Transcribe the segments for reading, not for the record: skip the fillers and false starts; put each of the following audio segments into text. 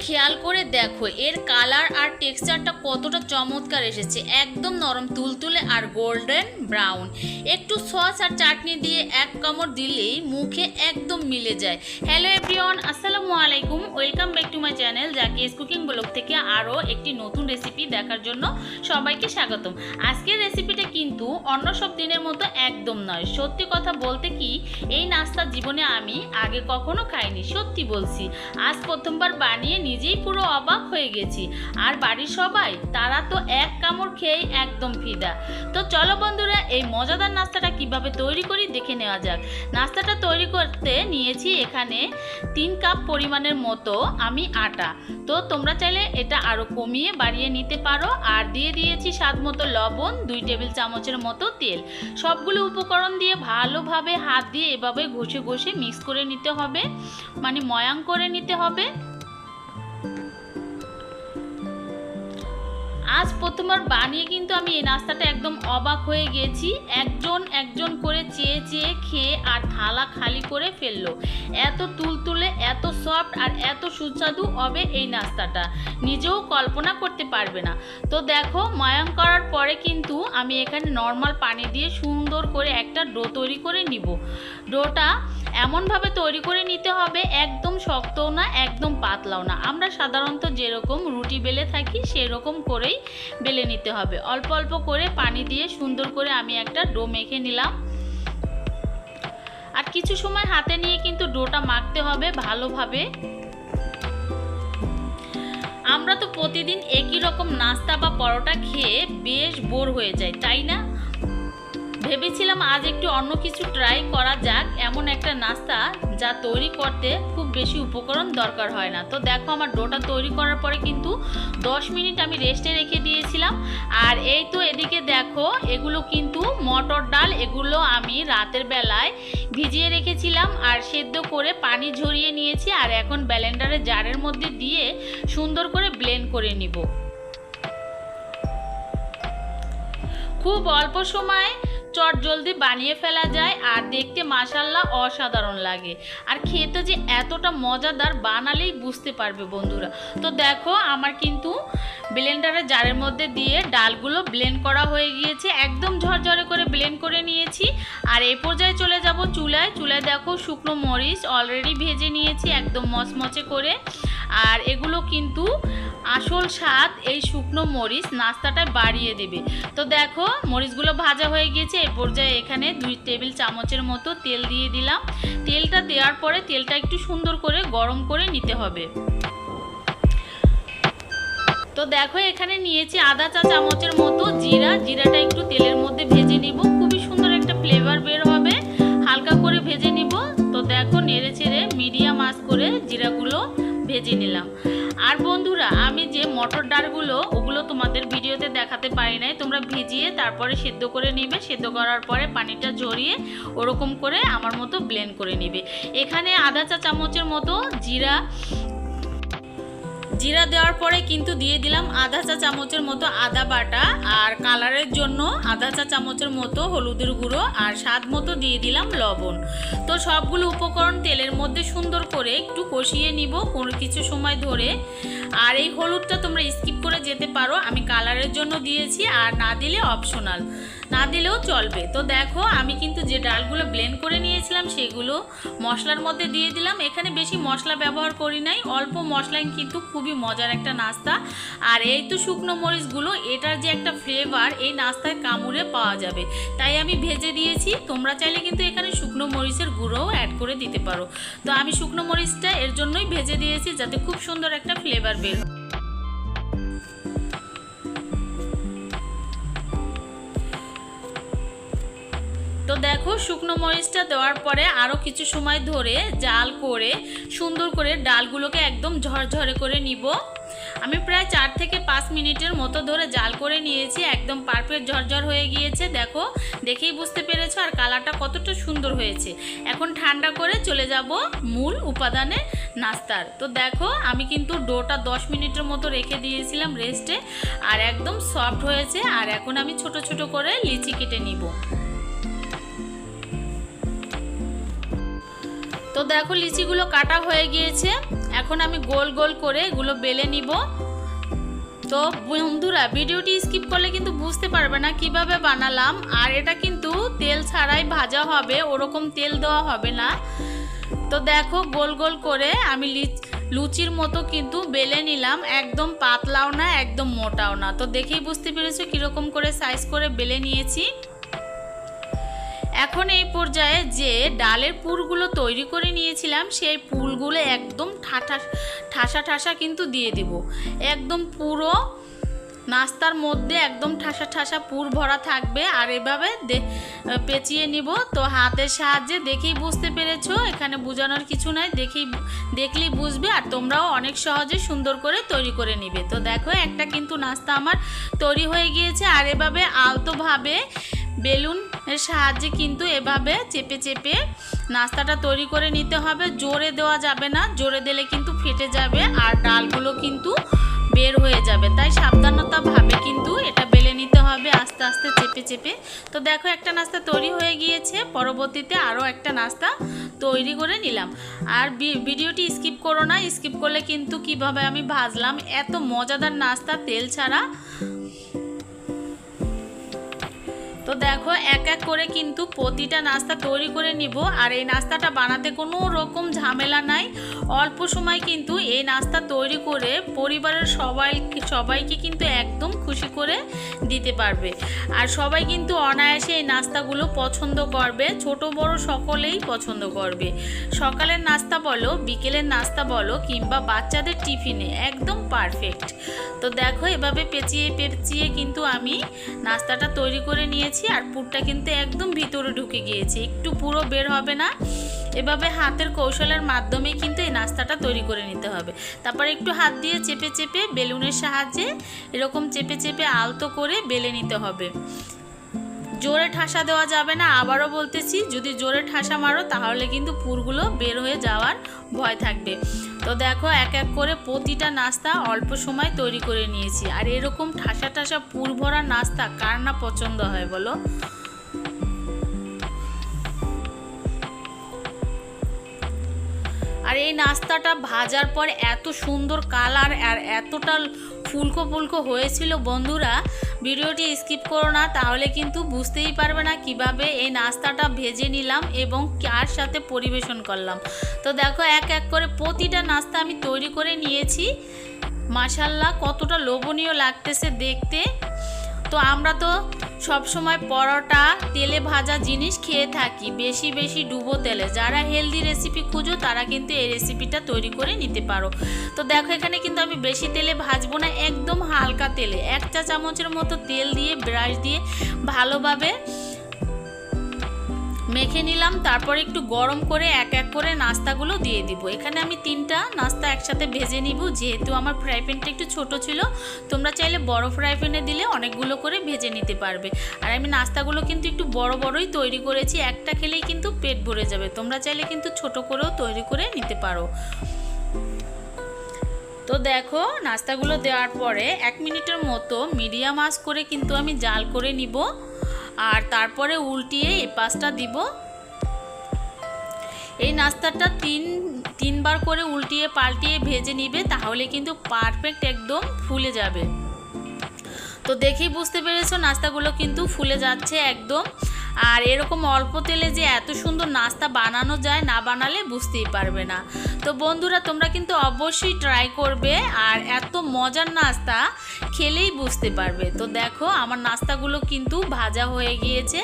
খেয়াল করে দেখো এর কালার আর টেক্সচারটা কতটা চমৎকার এসেছে, একদম নরম তুলতুলে আর গোল্ডেন ব্রাউন। একটু সস আর চাটনি দিয়ে এক কামড় দিলেই মুখে একদম মিলে যায়। হ্যালো এভরিওয়ান, আসসালামু আলাইকুম, welcome back to my channel Zaki's cooking blog থেকে আরও একটি নতুন রেসিপি দেখার জন্য সবাইকে স্বাগতম। আজকের রেসিপিটা কিন্তু অন্য সব দিনের মতো একদম নয়। সত্যি কথা বলতে কি, এই নাস্তা জীবনে আমি আগে কখনো খাইনি, সত্যি বলছি। আজ প্রথমবার বানিয়ে নিজেই পুরো অবাক হয়ে গেছি। আর বাড়ির সবাই তারা তো এক কামড় খেয়েই একদম ফিদা। তো চলো বন্ধুরা, এই মজাদার নাস্তাটা কিভাবে তৈরি করি দেখে নেওয়া যাক। নাস্তাটা তৈরি করতে নিয়েছি এখানে 3 কাপ পরিমাণের মতো আমি আটা। তো তোমরা চাইলে এটা আরও কমিয়ে বাড়িয়ে নিতে পারো। আর দিয়ে দিয়েছি স্বাদ মতো লবণ, 2 টেবিল চামচের মতো তেল। সবগুলো উপকরণ দিয়ে ভালোভাবে হাত দিয়ে এভাবে ঘষে ঘষে মিক্স করে নিতে হবে, মানে ময়াং করে নিতে হবে। আজ প্রথমবার বানিয়ে কিন্তু আমি এই নাস্তাটা একদম অবাক হয়ে গেছি। একজন করে চেয়ে চেয়ে খেয়ে আর থালা খালি করে ফেললো। এত তুলতুলে, এত সফট আর এত সুস্বাদু হবে এই নাস্তাটা, নিজেও কল্পনা করতে পারবে না। তো দেখো, ময়াং করার পরে কিন্তু আমি এখানে নর্মাল পানি দিয়ে সুন্দর করে একটা ডো তৈরি করে নিব। ডোটা এমনভাবে তৈরি করে নিতে হবে, একদম শক্তও না একদম পাতলাও না। আমরা সাধারণত যেরকম রুটি বেলে থাকি সেরকম করেই বেলে নিতে হবে। অল্প অল্প করে পানি দিয়ে সুন্দর করে আমি একটা ডো মেখে নিলাম। আর কিছু সময় হাতে নিয়ে কিন্তু ডোটা মাখতে হবে ভালোভাবে। আমরা তো প্রতিদিন একই রকম নাস্তা বা পরোটা খেয়ে বেশ বোর হয়ে যায়, তাই না? ভেবেছিলাম আজ একটু অন্য কিছু ট্রাই করা যাক, এমন একটা নাস্তা যা তৈরি করতে খুব বেশি উপকরণ দরকার হয় না। তো দেখো, আমার ডোটা তৈরি করার পরে কিন্তু 10 মিনিট আমি রেস্টে রেখে দিয়েছিলাম। আর এই তো এদিকে দেখো, এগুলো কিন্তু মটর ডাল, এগুলো আমি রাতের বেলায় ভিজিয়ে রেখেছিলাম আর সেদ্ধ করে পানি ঝরিয়ে নিয়েছি। আর এখন ব্লেন্ডারের জারের মধ্যে দিয়ে সুন্দর করে ব্লেন্ড করে নিব। খুব অল্প সময় চট জলদি বানিয়ে ফেলা যায় আর দেখতে মাশাআল্লাহ অসাধারণ লাগে। আর খেতে যে এতটা মজাদার, বানালেই বুঝতে পারবে বন্ধুরা। তো দেখো, আমার কিন্তু ব্লেন্ডারের জারের মধ্যে দিয়ে ডালগুলো ব্লেন্ড করা হয়ে গিয়েছে, একদম ঝরঝরে করে ব্লেন্ড করে নিয়েছি। আর এই পর্যায়ে চলে যাব চুলায়। চুলায় দেখো, শুকনো মরিচ অলরেডি ভেজে নিয়েছি একদম মচমচে করে। আর এগুলো কিন্তু আসল স্বাদ এই শুকনো মরিচ নাস্তাটায় বাড়িয়ে দেবে। তো দেখো, মরিচগুলো ভাজা হয়ে গিয়েছে। এই পর্যায়ে এখানে 2 টেবিল চামচের মতো তেল দিয়ে দিলাম। তেলটা দেওয়ার পরে তেলটা একটু সুন্দর করে গরম করে নিতে হবে। তো দেখো, এখানে নিয়েছি আধা চা চামচের মতো জিরাটা একটু তেলের মধ্যে ভেজে নিব, খুবই সুন্দর একটা ফ্লেভার বের হবে। হালকা করে ভেজে নিব। তো দেখো, নেড়ে চেড়ে মিডিয়াম আঁচ করে জিরাগুলো ভেজে নিলাম। আর বন্ধুরা, আমি যে মটর ডালগুলো ওগুলো তোমাদের ভিডিওতে দেখাতে পারি নাই, তোমরা ভিজিয়ে তারপরে সেদ্ধ করে নিবে। সেদ্ধ করার পরে পানিটা ঝরিয়ে ওরকম করে আমার মতো ব্লেন্ড করে নিবে। এখানে আধা চা চামচের মতো জিরা দেওয়ার পরে কিন্তু দিয়ে দিলাম আধা চা চামচের মতো আদা বাটা। আর কালারের জন্য আধা চা চামচের মতো হলুদের গুঁড়ো আর স্বাদ মতো দিয়ে দিলাম লবণ। তো সবগুলো উপকরণ তেলের মধ্যে সুন্দর করে একটু কষিয়ে নিব কোনো কিছু সময় ধরে। আর এই হলুদটা তোমরা স্কিপ করে যেতে পারো, আমি কালারের জন্য দিয়েছি, আর না দিলে অপশনাল, না দিলেও চলবে। তো দেখো, আমি কিন্তু যে ডালগুলো ব্লেন্ড করে নিয়েছিলাম সেগুলো মশলার মধ্যে দিয়ে দিলাম। এখানে বেশি মশলা ব্যবহার করি নাই, অল্প মশলায় কিন্তু খুবই মজার একটা নাস্তা। আর এই তো শুকনো মরিচগুলো, এটার যে একটা ফ্লেভার এই নাস্তায় কামড়ে পাওয়া যাবে, তাই আমি ভেজে দিয়েছি। তোমরা চাইলে কিন্তু এখানে শুকনো মরিচের গুঁড়োও অ্যাড করে দিতে পারো। তো আমি শুকনো মরিচটা এর জন্যই ভেজে দিয়েছি, যাতে খুব সুন্দর একটা ফ্লেভার বের হয়। তো দেখো, শুকনো মরিচটা দেওয়ার পরে আরও কিছু সময় ধরে জাল করে সুন্দর করে ডালগুলোকে একদম ঝরঝরে করে নিব। আমি প্রায় 4 থেকে 5 মিনিটের মতো ধরে জাল করে নিয়েছি, একদম পারফেক্ট ঝরঝর হয়ে গিয়েছে। দেখো, দেখেই বুঝতে পেরেছো আর কালারটা কতটা সুন্দর হয়েছে। এখন ঠান্ডা করে চলে যাব মূল উপাদানে নাস্তার। তো দেখো, আমি কিন্তু ডোটা 10 মিনিটের মতো রেখে দিয়েছিলাম রেস্টে, আর একদম সফট হয়েছে। আর এখন আমি ছোট ছোট করে লিচি কেটে নিব। তো দেখো, লিচিগুলো কাটা হয়ে গিয়েছে। এখন আমি গোল গোল করে এগুলো বেলে নিব। তো বন্ধুরা ভিডিওটি স্কিপ করলে কিন্তু বুঝতে পারবে না কিভাবে বানালাম। আর এটা কিন্তু তেল ছাড়াই ভাজা হবে, ওরকম তেল দেওয়া হবে না। তো দেখো গোল গোল করে আমি লুচির মতো কিন্তু বেলে নিলাম, একদম পাতলাও না একদম মোটাও না। তো দেখেই বুঝতে পেরেছো কীরকম করে সাইজ করে বেলে নিয়েছি। এখন এই পর্যায়ে যে ডালের পুরগুলো তৈরি করে নিয়েছিলাম সেই পুরগুলো একদম ঠাসা ঠাসা কিন্তু দিয়ে দিব। একদম পুরো নাস্তার মধ্যে একদম ঠাসা ঠাসা পুর ভরা থাকবে। আর এভাবে পেঁচিয়ে নিব। তো হাতের সাহায্যে দেখেই বুঝতে পেরেছো, এখানে বোঝানোর কিছু নাই, দেখলেই বুঝবে। আর তোমরাও অনেক সহজে সুন্দর করে তৈরি করে নিবে। তো দেখো একটা কিন্তু নাস্তা আমার তৈরি হয়ে গিয়েছে। আর এভাবে আলতোভাবে বেলুনের সাহায্যে কিন্তু এভাবে চেপে চেপে নাস্তাটা তৈরি করে নিতে হবে। জোরে দেওয়া যাবে না, জোরে দিলে কিন্তু ফেটে যাবে আর ডালগুলো কিন্তু বের হয়ে যাবে। তাই সাবধানতাভাবে কিন্তু এটা বেলে নিতে হবে আস্তে আস্তে চেপে চেপে। তো দেখো একটা নাস্তা তৈরি হয়ে গিয়েছে, পরবর্তীতে আরও একটা নাস্তা তৈরি করে নিলাম। আর ভিডিওটি স্কিপ করো না, স্কিপ করলে কিন্তু কিভাবে আমি ভাজলাম এত মজাদার নাস্তা তেল ছাড়া। তো দেখো এক এক করে কিন্তু প্রতিটা নাস্তা তৈরি করে নিব। আর এই নাস্তাটা বানাতে কোনো রকম ঝামেলা নাই, অল্প সময় কিন্তু এই নাস্তা তৈরি করে পরিবারের সবাইকে কিন্তু একদম খুশি করে দিতে পারবে। আর সবাই কিন্তু অনায়াসে এই নাস্তাগুলো পছন্দ করবে, ছোট বড় সকলেই পছন্দ করবে। সকালের নাস্তা বলো, বিকেলের নাস্তা বলো কিংবা বাচ্চাদের টিফিনে একদম পারফেক্ট। তো দেখো এভাবে পেঁচিয়ে পেঁচিয়ে কিন্তু আমি নাস্তাটা তৈরি করে নিয়েছি। আর পুরটা কিন্তু একদম ভিতরে ঢুকে গিয়েছে, একটু পুরো বের হবে না। এভাবে হাতের কৌশলের মাধ্যমে কিন্তু এই নাস্তাটা তৈরি করে নিতে হবে। তারপর একটু হাত দিয়ে চেপে চেপে বেলুনের সাহায্যে এরকম চেপে চেপে আলতো করে বেলে নিতে হবে। জোরে ঠাসা দেওয়া যাবে না, আবারও বলতেছি, যদি জোরে ঠাসা মারো তাহলে কিন্তু পুরগুলো বের হয়ে যাওয়ার ভয় থাকবে। তো দেখো এক এক করে প্রতিটা নাস্তা অল্প সময় তৈরি করে নিয়েছি। আর এরকম ঠাসা ঠাসা পুর ভরা নাস্তা কার না পছন্দ হয় বলো। আর এই নাস্তাটা ভাজার পর এত সুন্দর কালার আর এতটা ফুলকো ফুলকো হয়েছিল বন্ধুরা, ভিডিওটি স্কিপ করো না, তাহলে কিন্তু বুঝতেই পারবে না কিভাবে এই নাস্তাটা ভেজে নিলাম এবং কার সাথে পরিবেশন করলাম। তো দেখো এক এক করে প্রতিটা নাস্তা আমি তৈরি করে নিয়েছি। মাশাআল্লাহ কতটা লোভনীয় লাগতেছে দেখতে। তো আমরা তো সবসময় পরোটা তেলে ভাজা জিনিস খেয়ে থাকি, বেশি বেশি ডুবো তেলে। যারা হেলদি রেসিপি খুঁজো তারা কিন্তু এই রেসিপিটা তৈরি করে নিতে পারো। তো দেখো এখানে কিন্তু আমি বেশি তেলে ভাজবো না, একদম হালকা তেলে 1 চা চামচের মতো তেল দিয়ে ব্রাশ দিয়ে ভালোভাবে মেখে নিলাম। তারপর একটু গরম করে এক এক করে নাস্তাগুলো দিয়ে দিব। এখানে আমি 3টা নাস্তা একসাথে ভেজে নিব, যেহেতু আমার ফ্রাই প্যানটা একটু ছোট ছিল। তোমরা চাইলে বড় ফ্রাই প্যানে দিলে অনেকগুলো করে ভেজে নিতে পারবে। আর আমি নাস্তাগুলো কিন্তু একটু বড় বড়ই তৈরি করেছি, একটা খেলেই কিন্তু পেট ভরে যাবে। তোমরা চাইলে কিন্তু ছোট করেও তৈরি করে নিতে পারো। তো দেখো নাস্তাগুলো দেওয়ার পরে 1 মিনিটের মতো মিডিয়াম আঁচ করে কিন্তু আমি জাল করে নিব। আর তারপরে উল্টিয়ে এই পাশটা দিব। এই নাস্তাটা তিনবার করে উল্টিয়ে পাল্টিয়ে ভেজে নিবে, তাহলে কিন্তু পারফেক্ট একদম ফুলে যাবে। তো দেখেই বুঝতে পেরেছো নাস্তাগুলো কিন্তু ফুলে যাচ্ছে একদম। আর এরকম অল্প তেলে যে এত সুন্দর নাস্তা বানানো যায়, না বানালে বুঝতেই পারবে না। তো বন্ধুরা তোমরা কিন্তু অবশ্যই ট্রাই করবে, আর এত মজার নাস্তা খেলেই বুঝতে পারবে। তো দেখো আমার নাস্তাগুলো কিন্তু ভাজা হয়ে গিয়েছে,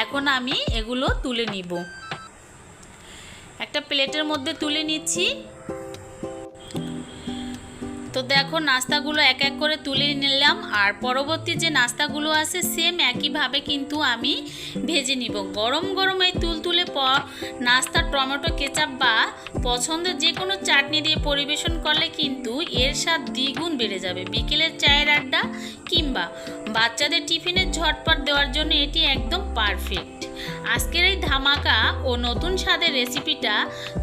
এখন আমি এগুলো তুলে নিব। একটা প্লেটের মধ্যে তুলে নিচ্ছি। তো দেখো নাস্তাগুলো এক এক করে তুলে নিলাম। আর পরবর্তী যে নাস্তাগুলো আছে সেম একইভাবে কিন্তু আমি ভেজে নিব। গরম গরম এই তুলতুলে নাস্তা টমেটো কেচাপ বা পছন্দের যে কোনো চাটনি দিয়ে পরিবেশন করলে কিন্তু এর স্বাদ দ্বিগুণ বেড়ে যাবে। বিকেলের চায়ের আড্ডা কিংবা বাচ্চাদের টিফিনের ঝটপট দেওয়ার জন্য এটি একদম পারফেক্ট। আজকের এই ধামাকা ও নতুন স্বাদের রেসিপিটা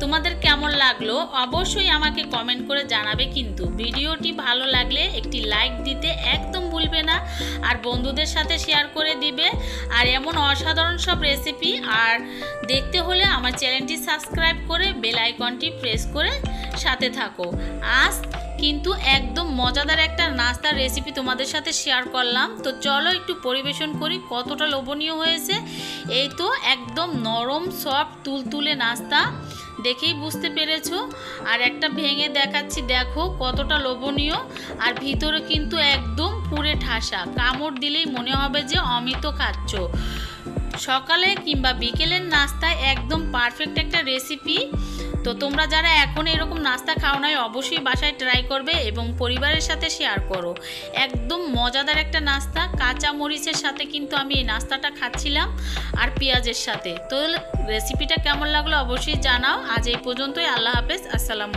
তোমাদের কেমন লাগলো অবশ্যই আমাকে কমেন্ট করে জানাবে। কিন্তু ভিডিওটি ভালো লাগলে একটি লাইক দিতে একদম ভুলবে না, আর বন্ধুদের সাথে শেয়ার করে দিবে। আর এমন অসাধারণ সব রেসিপি আর দেখতে হলে আমার চ্যানেলটি সাবস্ক্রাইব করে বেল আইকনটি প্রেস করে সাথে থাকো। আজ কিন্তু একদম মজাদার একটা নাস্তার রেসিপি তোমাদের সাথে শেয়ার করলাম। তো চলো একটু পরিবেশন করি কতটা লোভনীয় হয়েছে। এই তো একদম নরম সফট তুলতুলে নাস্তা, দেখেই বুঝতে পেরেছো। আর একটা ভেঙে দেখাচ্ছি, দেখো কতটা লোভনীয়। আর ভিতরে কিন্তু একদম পুরে ঠাসা, কামড় দিলেই মনে হবে যে অমৃত খাচ্ছ। সকালে কিংবা বিকেলের নাস্তায় একদম পারফেক্ট একটা রেসিপি। তো তোমরা যারা এখন এরকম নাস্তা খাও নাই অবশ্যই বাসায় ট্রাই করবে এবং পরিবারের সাথে শেয়ার করো। একদম মজাদার একটা নাস্তা, কাঁচা মরিচের সাথে কিন্তু আমি এই নাস্তাটা খাচ্ছিলাম আর পেঁয়াজের সাথে। তো রেসিপিটা কেমন লাগলো অবশ্যই জানাও। আজ এই পর্যন্তই, আল্লাহ হাফেজ, আসসালামু।